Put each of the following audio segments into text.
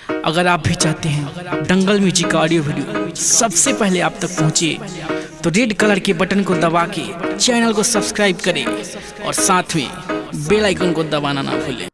अगर आप भी चाहते हैं दंगल म्यूजिक का ऑडियो वीडियो सबसे पहले आप तक पहुंचे तो रेड कलर के बटन को दबा के चैनल को सब्सक्राइब करें और साथ में बेल आइकन को दबाना ना भूलें।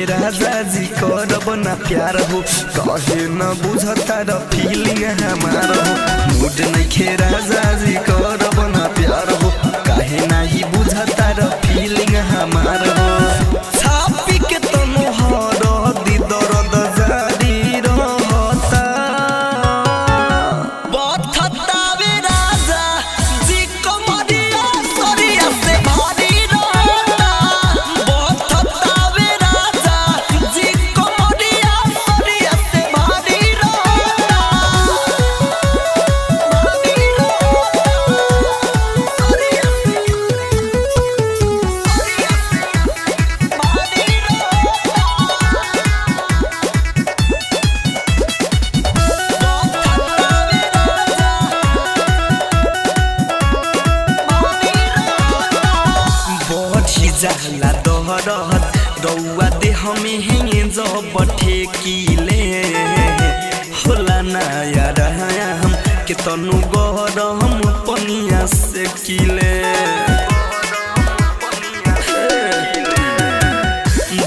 राजा जी करब ना प्यार हो कहे न बुझता र फीलिंग हमार हो। मूड नइखे राजा जी करब ना प्यार हो कहे नाही बुझता र फीलिंग हमार हो। छापी के तनो हर दी दर्द जारी रहता बथता वे राजा जी कमरिया सरिया से भारी जाला दहरत रौआ दे हमें हेंगे जब ठेकीले होला ना यार हम के तनु गरम पनिया से किले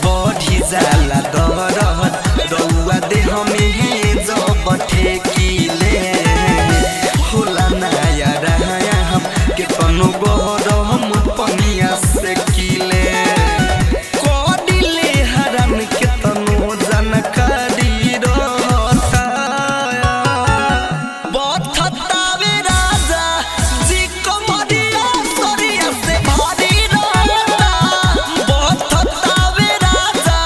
बढ़ी जाला दहरत रौआ दे हमें हेंगे जब ठेकीले होला ना यार हम के तनु गरम पनिया से किले कोडिले हरन के तनु जानकारी रहता बथता वे राजा जी कमरिया सरिया से भारी रहता बथता वे राजा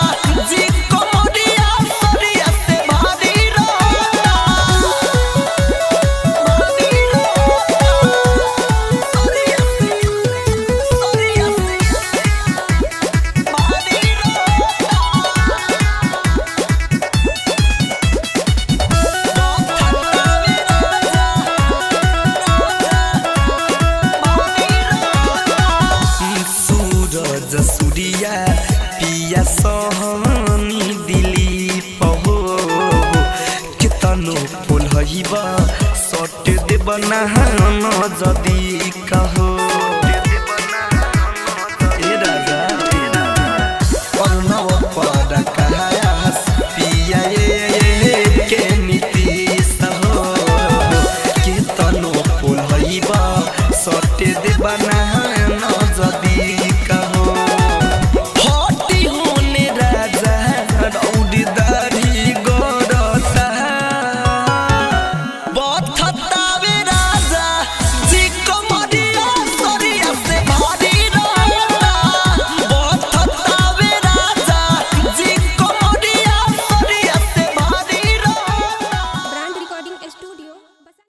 जी कमरिया सरिया से भारी रहता सूरज सूर्या